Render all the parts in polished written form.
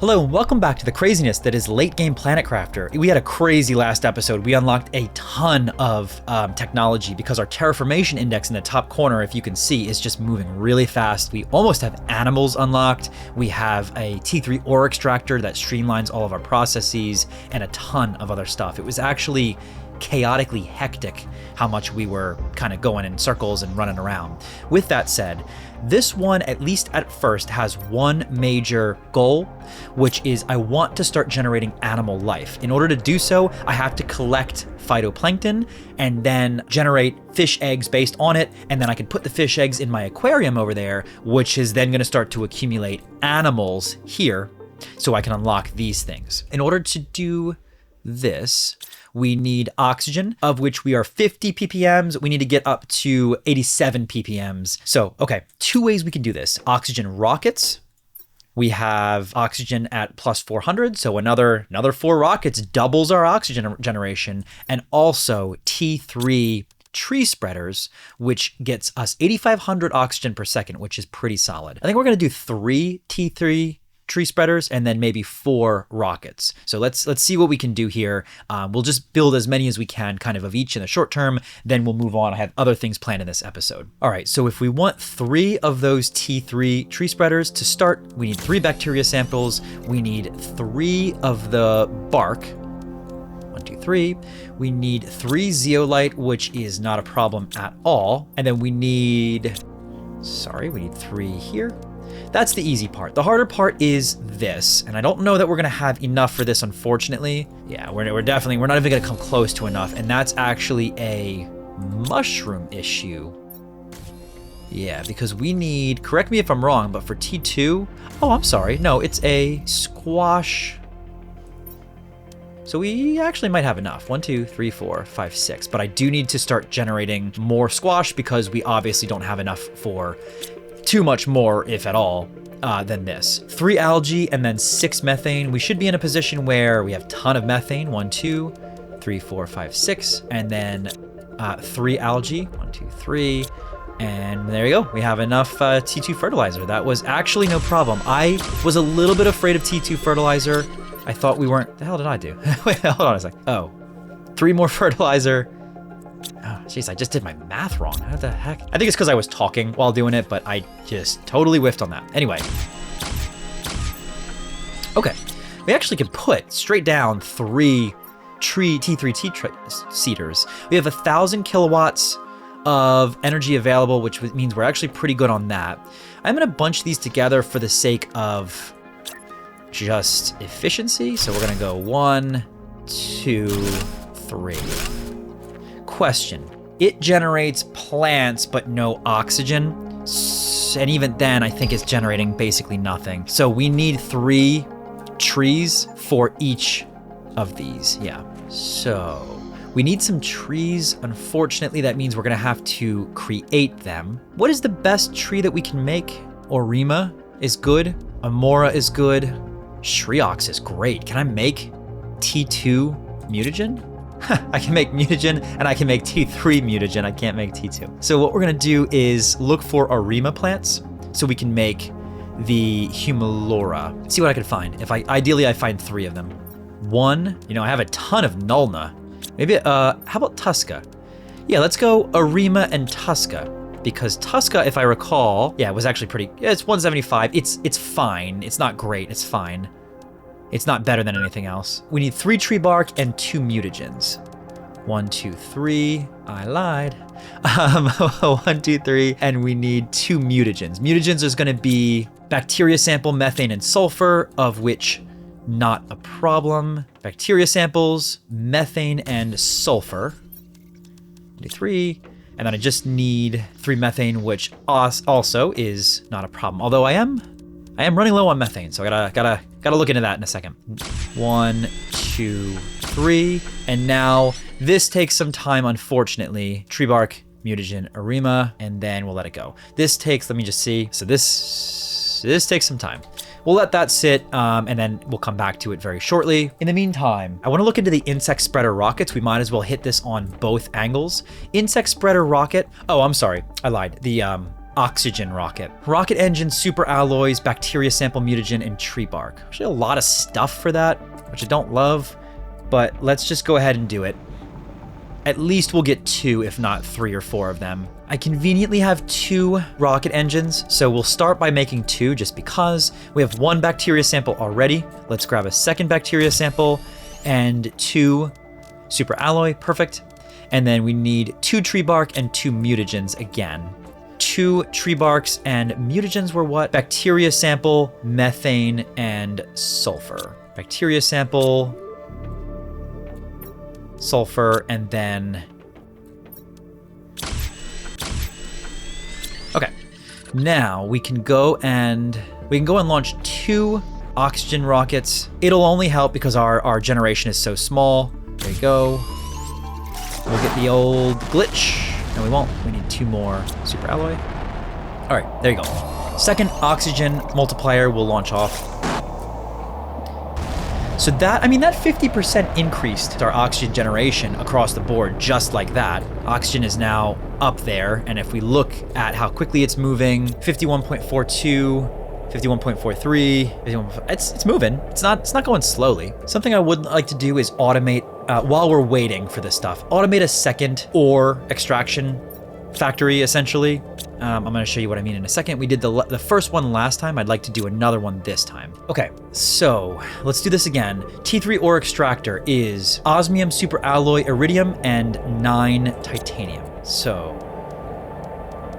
Hello and welcome back to the craziness that is late game Planet Crafter. We had a crazy last episode. We unlocked a ton of technology because our Terraformation Index in the top corner, if you can see, is just moving really fast. We almost have animals unlocked. We have a T3 ore extractor that streamlines all of our processes and a ton of other stuff. It was actually chaotically hectic how much we were kind of going in circles and running around. With that said, this one, at least at first, has one major goal, which is I want to start generating animal life. In order to do so, I have to collect phytoplankton and then generate fish eggs based on it, and then I can put the fish eggs in my aquarium over there, which is then going to start to accumulate animals here so I can unlock these things. In order to do this, we need oxygen, of which we are 50 ppms. We need to get up to 87 ppms. So, okay, two ways we can do this. Oxygen rockets. We have oxygen at plus 400, so another 4 rockets doubles our oxygen generation, and also T3 tree spreaders, which gets us 8,500 oxygen per second, which is pretty solid. I think we're gonna do 3 T3 tree spreaders and then maybe 4 rockets. So let's see what we can do here. We'll just build as many as we can kind of each in the short term, then we'll move on. I have other things planned in this episode. All right, so if we want 3 of those T3 tree spreaders to start, we need 3 bacteria samples. We need 3 of the bark. 1, 2, 3. We need 3 zeolite, which is not a problem at all. And then we need 3 here. That's the easy part. The harder part is this, and I don't know that we're gonna have enough for this, unfortunately. Yeah, we're not even gonna come close to enough, and that's actually a mushroom issue. Yeah, because we need, correct me if I'm wrong, but for T2, oh, I'm sorry, no, it's a squash. So we actually might have enough. 1, 2, 3, 4, 5, 6, but I do need to start generating more squash because we obviously don't have enough for too much more, if at all, than this. 3 algae and then 6 methane. We should be in a position where we have a ton of methane. 1, 2, 3, 4, 5, 6, and then 3 algae. 1, 2, 3, and there you go. We have enough T2 fertilizer. That was actually no problem. I was a little bit afraid of T2 fertilizer. I thought we weren't. The hell did I do? Wait, hold on a sec. Oh, 3 more fertilizer. Oh, jeez, I just did my math wrong. How the heck? I think it's because I was talking while doing it, but I just totally whiffed on that. Anyway. Okay. We actually can put straight down 3 T3 seeders. We have 1,000 kilowatts of energy available, which means we're actually pretty good on that. I'm going to bunch these together for the sake of just efficiency. So we're going to go 1, 2, 3. Question. It generates plants but no oxygen, and even then I think it's generating basically nothing. So we need 3 trees for each of these. Yeah, so we need some trees. Unfortunately, that means we're gonna have to create them. What is the best tree that we can make? Orima is good, Amora is good, Shriox is great. Can I make T2 mutagen? I can make mutagen and I can make T3 mutagen. I can't make T2. So what we're gonna do is look for Arima plants so we can make the Humalora. Let's see what I can find. Ideally I find 3 of them. 1, I have a ton of Nulna. Maybe, how about Tusca? Yeah, let's go Arima and Tusca, because Tusca, if I recall, yeah, it was actually pretty, yeah, it's 175. It's fine. It's not great, it's fine. It's not better than anything else. We need 3 tree bark and 2 mutagens. 1, 2, 3. I lied. 1, 2, 3. And we need 2 mutagens. Mutagens is going to be bacteria sample, methane, and sulfur, of which not a problem. Bacteria samples, methane, and sulfur. 1, 2, 3. And then I just need 3 methane, which also is not a problem. Although I am running low on methane, so I gotta look into that in a second. 1, 2, 3, and now this takes some time, unfortunately. Tree bark, mutagen, Arima, and then we'll let it go. This takes, let me just see. So this takes some time. We'll let that sit, and then we'll come back to it very shortly. In the meantime, I want to look into the insect spreader rockets. We might as well hit this on both angles. Insect spreader rocket. Oh, I'm sorry, I lied. The oxygen rocket. Rocket engine, super alloys, bacteria sample, mutagen, and tree bark. Actually a lot of stuff for that, which I don't love, but let's just go ahead and do it. At least we'll get 2, if not 3 or 4 of them. I conveniently have 2 rocket engines, so we'll start by making 2 just because. We have 1 bacteria sample already. Let's grab a second bacteria sample and 2 super alloy, perfect. And then we need 2 tree bark and 2 mutagens again. 2 tree barks and mutagens were what? Bacteria sample, methane, and sulfur. Bacteria sample, sulfur, and then... Okay, now we can go and launch 2 oxygen rockets. It'll only help because our generation is so small. There you go. We'll get the old glitch. No, we won't. We need 2 more super alloy. All right, there you go. Second oxygen multiplier will launch off. So that, I mean, that 50% increased our oxygen generation across the board just like that. Oxygen is now up there, and if we look at how quickly it's moving, 51.42, 51.43, it's moving. It's not going slowly. Something I would like to do is automate, while we're waiting for this stuff, automate a second ore extraction factory, essentially. I'm going to show you what I mean in a second. We did the first one last time. I'd like to do another one this time. Okay, so let's do this again. T3 ore extractor is osmium, super alloy, iridium, and 9 titanium. So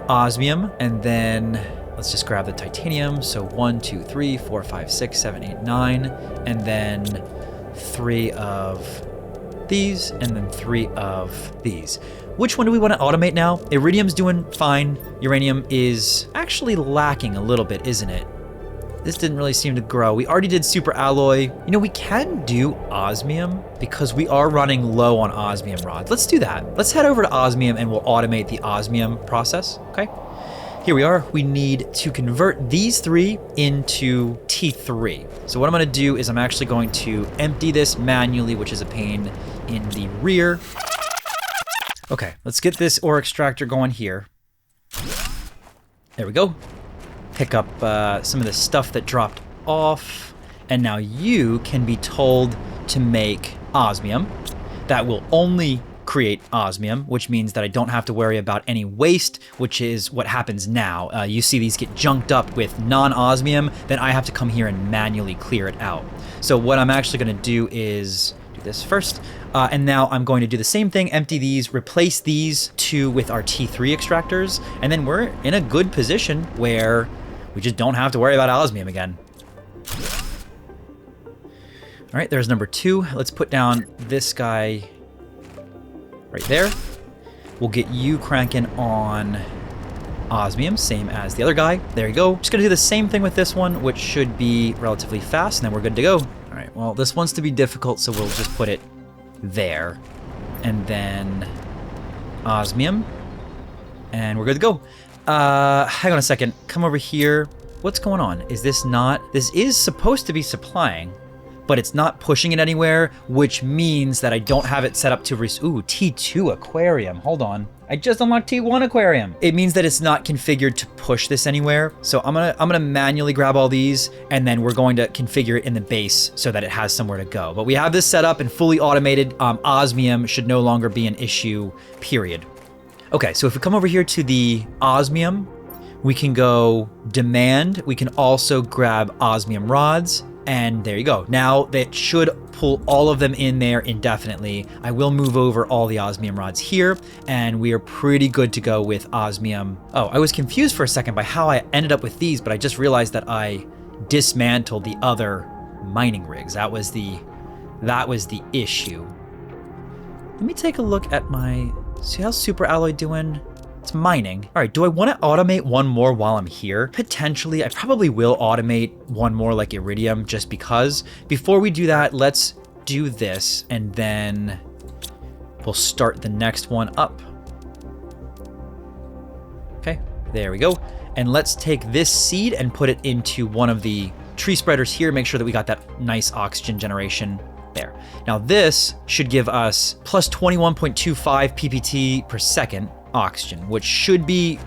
osmium, and then let's just grab the titanium. So 1, 2, 3, 4, 5, 6, 7, 8, 9, and then 3 of these, and then 3 of these. Which one do we want to automate now? Iridium's doing fine. Uranium is actually lacking a little bit, isn't it? This didn't really seem to grow. We already did super alloy. You know, we can do osmium because we are running low on osmium rods. Let's do that. Let's head over to osmium and we'll automate the osmium process, okay? Here we are. We need to convert these 3 into T3. So what I'm going to do is I'm actually going to empty this manually, which is a pain in the rear. Okay, let's get this ore extractor going here. There we go. Pick up some of the stuff that dropped off. And now you can be told to make osmium. That will only create osmium, which means that I don't have to worry about any waste, which is what happens now. You see these get junked up with non-osmium, then I have to come here and manually clear it out. So what I'm actually going to do is do this first. And now I'm going to do the same thing, empty these, replace these 2 with our T3 extractors, and then we're in a good position where we just don't have to worry about osmium again. All right, there's number 2. Let's put down this guy right there. We'll get you cranking on osmium, same as the other guy. There you go. Just gonna do the same thing with this one, which should be relatively fast, and then we're good to go. All right, well, this one's to be difficult, so we'll just put it there. And then osmium, and we're good to go. Hang on a second. Come over here. What's going on? Is this not... This is supposed to be supplying, but it's not pushing it anywhere, which means that I don't have it set up to... Ooh, T2 aquarium. Hold on. I just unlocked T1 aquarium. It means that it's not configured to push this anywhere. So I'm gonna manually grab all these, and then we're going to configure it in the base so that it has somewhere to go. But we have this set up and fully automated. Osmium should no longer be an issue, period. Okay, so if we come over here to the osmium, we can go demand. We can also grab osmium rods. And there you go. Now that should pull all of them in there indefinitely. I will move over all the osmium rods here, and we are pretty good to go with osmium. Oh, I was confused for a second by how I ended up with these, but I just realized that I dismantled the other mining rigs. That was the issue. Let me take a look at my... See how's super alloy doing? It's mining. All right, do I want to automate one more while I'm here? Potentially, I probably will automate one more like iridium just because. Before we do that, let's do this and then we'll start the next one up. Okay, there we go. And let's take this seed and put it into one of the tree spreaders here. Make sure that we got that nice oxygen generation there. Now this should give us plus 21.25 ppt per second. oxygen, which should be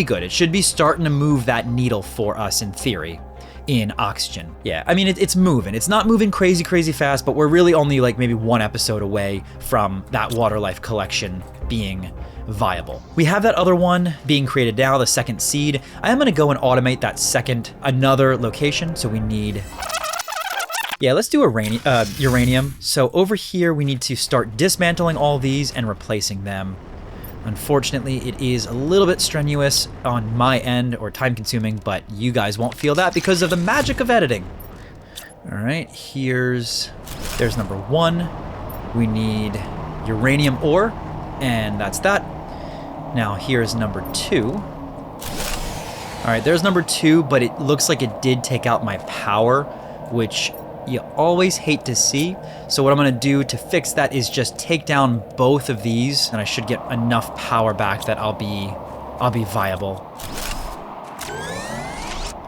good. It should be starting to move that needle for us in theory in oxygen. Yeah, I mean, it's moving. It's not moving crazy fast, but we're really only like maybe one episode away from that water life collection being viable. We have that other one being created now, the second seed. I am going to go and automate that another location. So we need, yeah, let's do uranium. So over here, we need to start dismantling all these and replacing them. Unfortunately, it is a little bit strenuous on my end, or time consuming, but you guys won't feel that because of the magic of editing. All right, there's number 1. We need uranium ore, and that's that. Now here's number 2. All right, there's number 2, but it looks like it did take out my power, which you always hate to see. So what I'm gonna do to fix that is just take down both of these, and I should get enough power back that I'll be viable.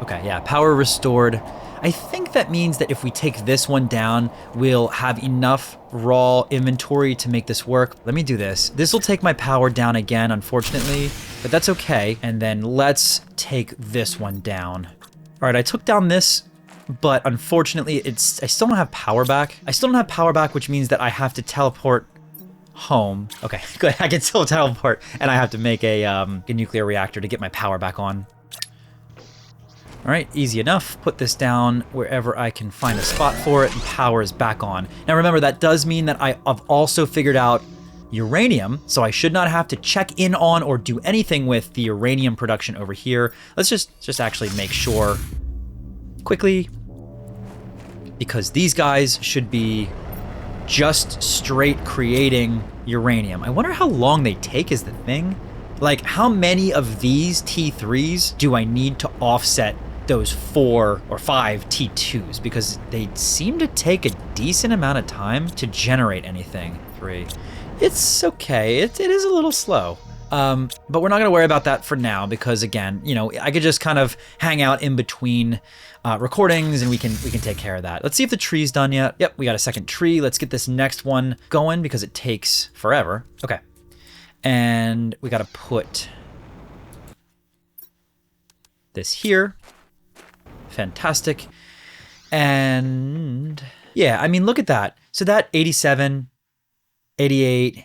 Okay, yeah, power restored. I think that means that if we take this one down, we'll have enough raw inventory to make this work. Let me do this. This will take my power down again, unfortunately, but that's okay. And then let's take this one down. All right, I took down this, but unfortunately, I still don't have power back. I still don't have power back, which means that I have to teleport home. Okay, good. I can still teleport, and I have to make a nuclear reactor to get my power back on. All right, easy enough. Put this down wherever I can find a spot for it, and power is back on. Now remember, that does mean that I've also figured out uranium, so I should not have to check in on or do anything with the uranium production over here. Let's just actually make sure quickly, because these guys should be just straight creating uranium. I wonder how long they take is the thing. Like, how many of these T3s do I need to offset those 4 or 5 T2s? Because they seem to take a decent amount of time to generate anything. 3. It's okay. It is a little slow. But we're not going to worry about that for now because, again, you know, I could just kind of hang out in between recordings and we can take care of that. Let's see if the tree's done yet. Yep, we got a second tree. Let's get this next one going because it takes forever. Okay. And we got to put this here. Fantastic. And yeah, I mean, look at that. So that 87, 88,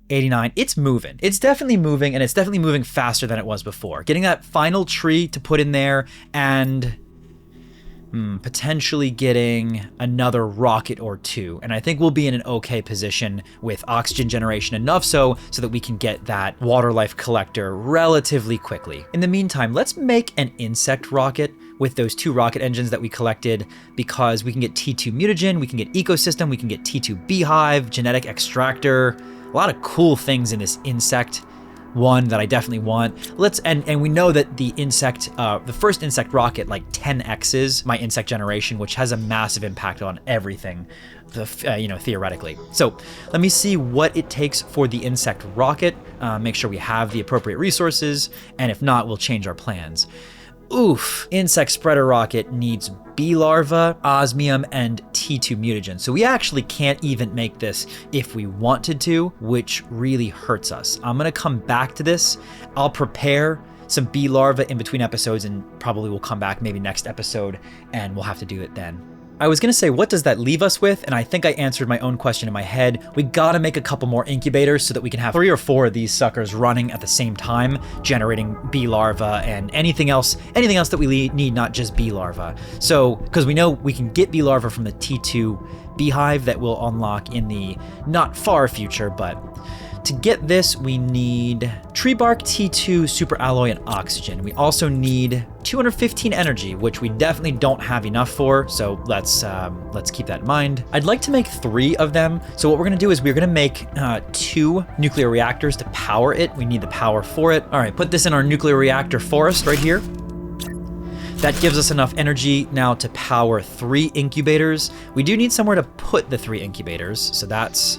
89, it's moving. It's definitely moving, and it's definitely moving faster than it was before. Getting that final tree to put in there and potentially getting another rocket or 2. And I think we'll be in an okay position with oxygen generation, enough so that we can get that water life collector relatively quickly. In the meantime, let's make an insect rocket with those 2 rocket engines that we collected, because we can get T2 mutagen, we can get ecosystem, we can get T2 beehive, genetic extractor, a lot of cool things in this insect one that I definitely want. And we know that the insect, the first insect rocket, like 10x's my insect generation, which has a massive impact on everything, you know, theoretically. So let me see what it takes for the insect rocket, make sure we have the appropriate resources, and if not, we'll change our plans. Oof, insect spreader rocket needs bee larva, osmium, and T2 mutagen. So we actually can't even make this if we wanted to, which really hurts us. I'm gonna come back to this. I'll prepare some bee larva in between episodes, and probably we'll come back maybe next episode and we'll have to do it then. I was gonna say, what does that leave us with? And I think I answered my own question in my head. We gotta make a couple more incubators so that we can have 3 or 4 of these suckers running at the same time, generating bee larva and anything else that we need, not just bee larva. So, because we know we can get bee larva from the T2 beehive that we'll unlock in the not far future, but to get this, we need tree bark, T2, super alloy, and oxygen. We also need 215 energy, which we definitely don't have enough for, so let's keep that in mind. I'd like to make 3 of them. So what we're gonna do is we're gonna make 2 nuclear reactors to power it. We need the power for it. All right, put this in our nuclear reactor forest right here. That gives us enough energy now to power 3 incubators. We do need somewhere to put the 3 incubators, so that's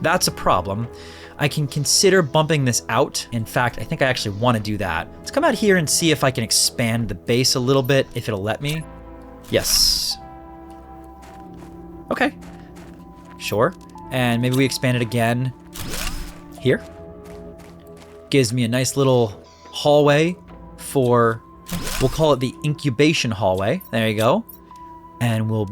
a problem. I can consider bumping this out. In fact, I think I actually want to do that. Let's come out here and see if I can expand the base a little bit, if it'll let me. Yes. Okay. Sure. And maybe we expand it again here. gives me a nice little hallway for, we'll call it the incubation hallway. There you go. And we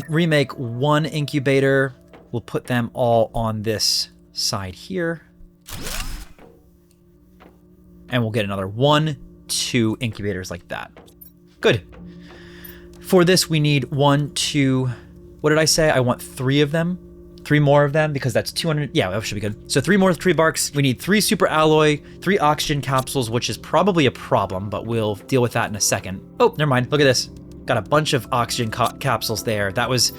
remake one incubator. We'll put them all on this side here. And we'll get another 1, 2 incubators like that. Good. For this, we need 1, 2, what did I say? I want 3 of them. 3 more of them, because that's 200. Yeah, that should be good. So 3 more tree barks. We need 3 super alloy, 3 oxygen capsules, which is probably a problem, but we'll deal with that in a second. Oh, never mind. Look at this. Got a bunch of oxygen capsules there. That was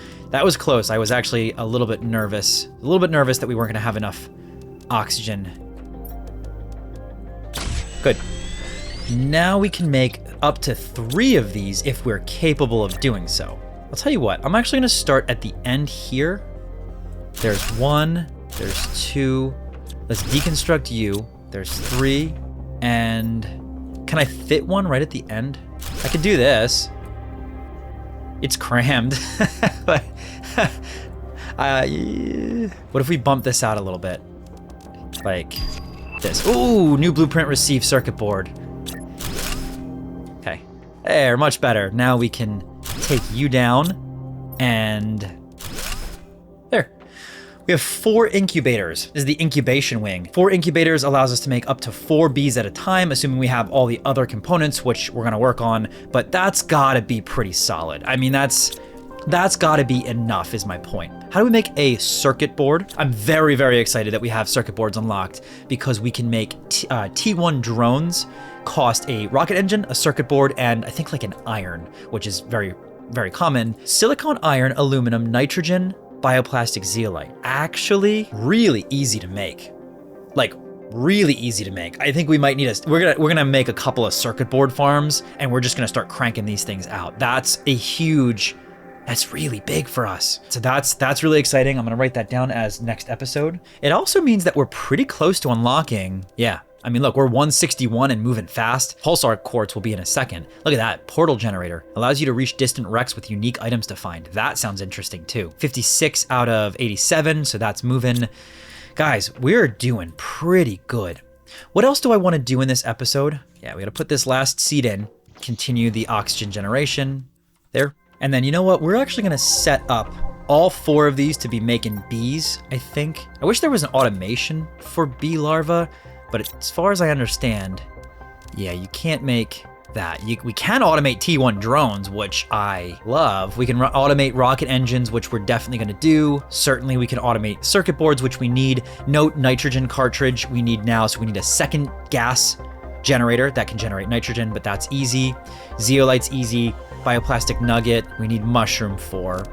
close. I was actually a little bit nervous. That we weren't going to have enough oxygen. Good. Now we can make up to 3 of these if we're capable of doing so. I'll tell you what, I'm actually going to start at the end here. There's 1, there's 2. Let's deconstruct you. There's 3. And can I fit one right at the end? I could do this. It's crammed. But what if we bump this out a little bit? Like this. Ooh, new blueprint received circuit board. Okay. There, much better. Now we can take you down and there. We have 4 incubators. This is the incubation wing. 4 incubators allows us to make up to 4 bees at a time, assuming we have all the other components, which we're gonna work on, but that's gotta be pretty solid. I mean, that's gotta be enough is my point. How do we make a circuit board? I'm very, very excited that we have circuit boards unlocked because we can make T1 drones cost a rocket engine, a circuit board, and I think like an iron, which is very, very common. Silicon, iron, aluminum, nitrogen, bioplastic zeolite. Actually, really easy to make. Like, really easy to make. I think we might need we're gonna make a couple of circuit board farms, and we're just gonna start cranking these things out. That's really big for us. So that's really exciting. I'm gonna write that down as next episode. It also means that we're pretty close to unlocking, yeah. I mean, look, we're 161 and moving fast. Pulsar quartz will be in a second. Look at that, portal generator. Allows you to reach distant wrecks with unique items to find. That sounds interesting too. 56 out of 87, so that's moving. Guys, we're doing pretty good. What else do I want to do in this episode? Yeah, we gotta put this last seed in, continue the oxygen generation, there. And then you know what? We're actually gonna set up all 4 of these to be making bees, I think. I wish there was an automation for bee larvae, but as far as I understand, yeah, you can't make that. We can automate T1 drones, which I love. We can automate rocket engines, which we're definitely gonna do. Certainly we can automate circuit boards, which we need. Note nitrogen cartridge we need now, so we need a second gas generator that can generate nitrogen, but that's easy. Zeolite's easy. Bioplastic nugget, we need mushroom 4.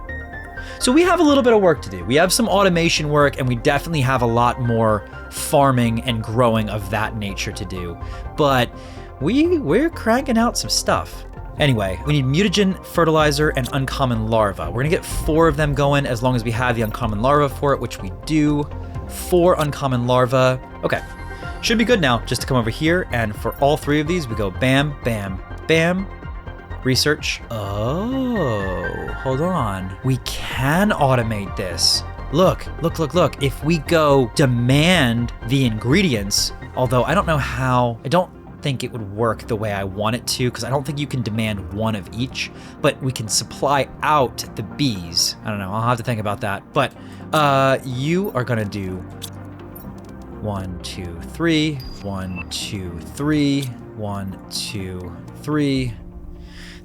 So we have a little bit of work to do. We have some automation work, and we definitely have a lot more farming and growing of that nature to do. But we're cranking out some stuff. Anyway, we need mutagen, fertilizer, and uncommon larva. We're gonna get 4 of them going as long as we have the uncommon larva for it, which we do. 4 uncommon larva. Okay, should be good now. Just to come over here, and for all 3 of these, we go bam, bam, bam. Research. Oh, hold on. We can automate this. Look. If we go demand the ingredients, although I don't know how, I don't think it would work the way I want it to, because I don't think you can demand 1 of each, but we can supply out the bees. I don't know, I'll have to think about that. But you are gonna do 1, 2, 3, 1, 2, 3, 1, 2, 3.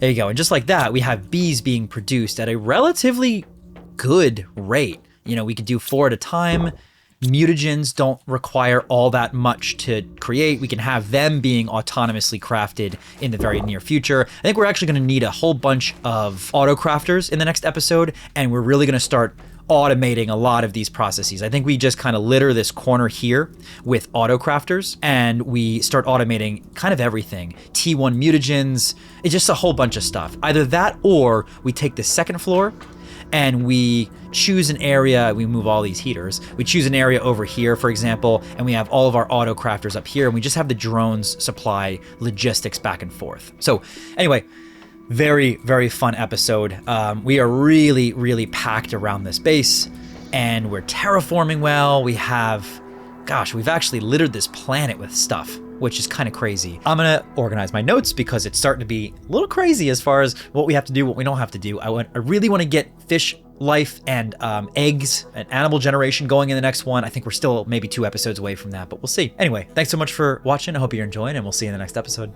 There you go. And just like that, we have bees being produced at a relatively good rate. You know, we could do 4 at a time. Mutagens don't require all that much to create. We can have them being autonomously crafted in the very near future. I think we're actually going to need a whole bunch of auto crafters in the next episode, and we're really going to start automating a lot of these processes. I think we just kind of litter this corner here with auto crafters, and we start automating kind of everything. T1 mutagens, it's just a whole bunch of stuff. Either that, or we take the second floor and we choose an area, we move all these heaters, we choose an area over here, for example, and we have all of our auto crafters up here, and we just have the drones supply logistics back and forth. So anyway, very, very fun episode. We are really, really packed around this base, and we're terraforming well. We have gosh, we've actually littered this planet with stuff, which is kind of crazy. I'm gonna organize my notes because it's starting to be a little crazy as far as what we have to do, what we don't have to do. I really want to get fish life and eggs and animal generation going in the next one. I think we're still maybe 2 episodes away from that, but we'll see. Anyway, thanks so much for watching. I hope you're enjoying, and we'll see you in the next episode.